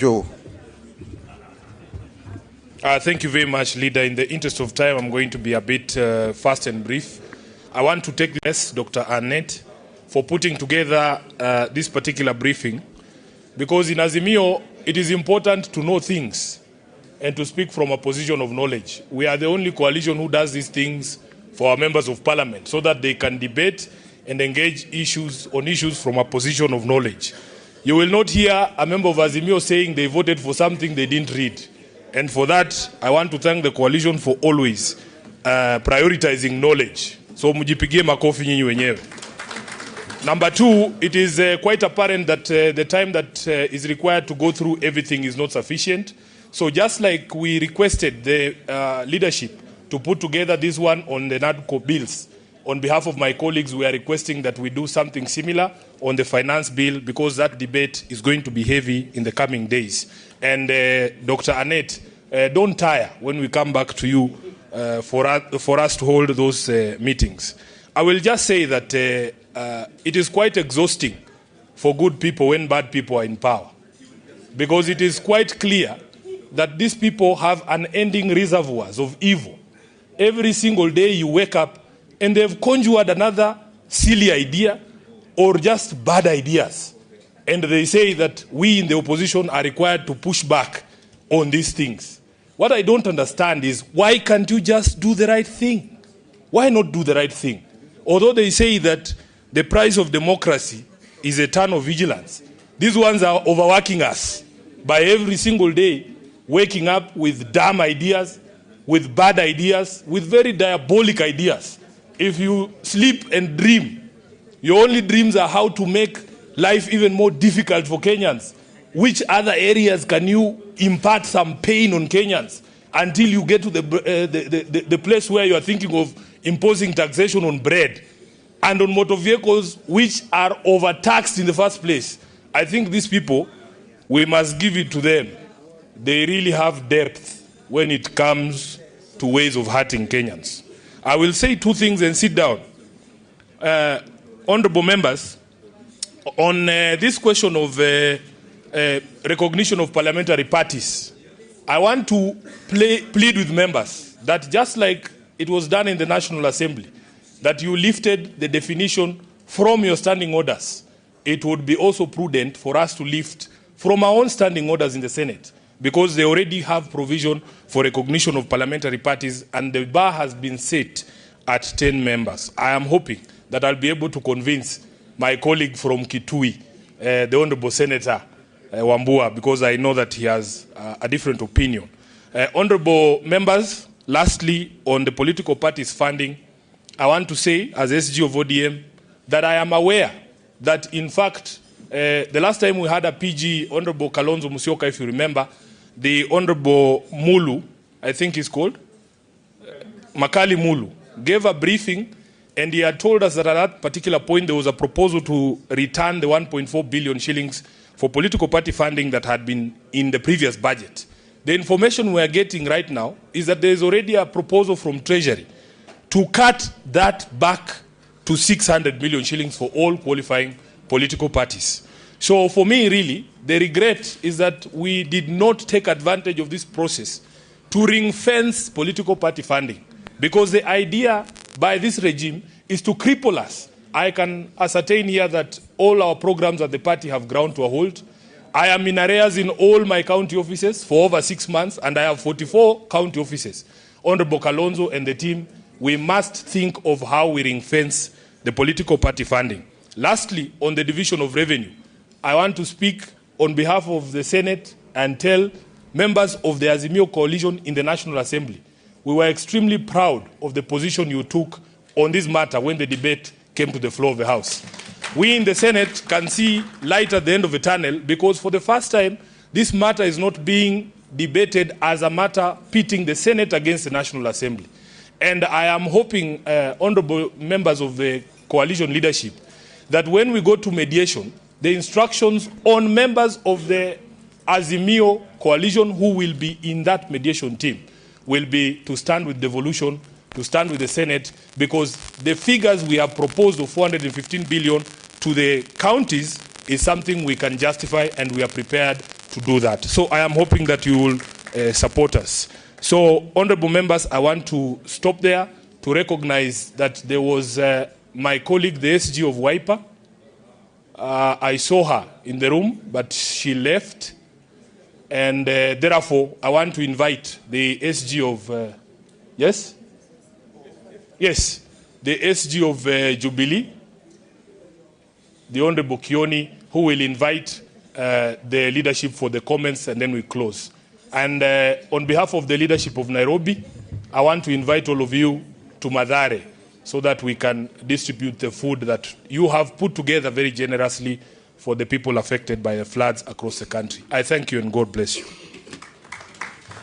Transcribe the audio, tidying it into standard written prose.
Joe. Thank you very much, Leader. In the interest of time, I'm going to be a bit fast and brief. I want to take this, Dr. Annette, for putting together this particular briefing, because in Azimio, it is important to know things and to speak from a position of knowledge. We are the only coalition who does these things for our members of parliament so that they can debate and engage on issues from a position of knowledge. You will not hear a member of Azimio saying they voted for something they didn't read. And for that, I want to thank the coalition for always prioritizing knowledge. So mujipigie makofi nyinyi wenyewe. Number two, it is quite apparent that the time that is required to go through everything is not sufficient. So just like we requested the leadership to put together this one on the NADCO bills, on behalf of my colleagues, we are requesting that we do something similar on the finance bill, because that debate is going to be heavy in the coming days. And Dr. Annette, don't tire when we come back to you for us to hold those meetings. I will just say that it is quite exhausting for good people when bad people are in power, because it is quite clear that these people have unending reservoirs of evil. Every single day you wake up and they've conjured another silly idea or just bad ideas. And they say that we in the opposition are required to push back on these things. What I don't understand is, why can't you just do the right thing? Why not do the right thing? Although they say that the price of democracy is a ton of vigilance, these ones are overworking us by every single day, waking up with dumb ideas, with bad ideas, with very diabolic ideas. If you sleep and dream, your only dreams are how to make life even more difficult for Kenyans. Which other areas can you impart some pain on Kenyans until you get to the place where you are thinking of imposing taxation on bread and on motor vehicles, which are overtaxed in the first place? I think these people, we must give it to them. They really have depth when it comes to ways of hurting Kenyans. I will say two things and sit down. Honorable members, on this question of recognition of parliamentary parties, I want to plead with members that just like it was done in the National Assembly, that you lifted the definition from your standing orders, it would be also prudent for us to lift from our own standing orders in the Senate, because they already have provision for recognition of parliamentary parties, and the bar has been set at 10 members. I am hoping that I'll be able to convince my colleague from Kitui, the Honorable Senator Wambua, because I know that he has a different opinion. Honorable members, lastly, on the political parties funding, I want to say, as SG of ODM, that I am aware that, in fact, the last time we had a PG, Honorable Kalonzo Musyoka, if you remember, the Honorable Mulu, I think he's called, Makali Mulu, gave a briefing, and he had told us that at that particular point there was a proposal to return the 1.4 billion shillings for political party funding that had been in the previous budget. The information we are getting right now is that there is already a proposal from Treasury to cut that back to 600 million shillings for all qualifying political parties. So for me, really, the regret is that we did not take advantage of this process to ring-fence political party funding, because the idea by this regime is to cripple us. I can ascertain here that all our programs at the party have ground to a halt. I am in arrears in all my county offices for over 6 months, and I have 44 county offices. Honorable Kalonzo and the team, we must think of how we ring-fence the political party funding. Lastly, on the division of revenue, I want to speak on behalf of the Senate and tell members of the Azimio coalition in the National Assembly, we were extremely proud of the position you took on this matter when the debate came to the floor of the House. We in the Senate can see light at the end of the tunnel, because for the first time, this matter is not being debated as a matter pitting the Senate against the National Assembly. And I am hoping, honorable members of the coalition leadership, that when we go to mediation, the instructions on members of the Azimio coalition who will be in that mediation team will be to stand with devolution, to stand with the Senate, because the figures we have proposed of 415 billion to the counties is something we can justify, and we are prepared to do that. So I am hoping that you will support us. So, honorable members, I want to stop there to recognize that there was my colleague, the SG of Wiper. I saw her in the room, but she left. And therefore, I want to invite the SG of, yes? Yes, the SG of Jubilee, the Honorable Kioni, who will invite the leadership for the comments, and then we close. And on behalf of the leadership of Nairobi, I want to invite all of you to Mathare so that we can distribute the food that you have put together very generously for the people affected by the floods across the country. I thank you and God bless you.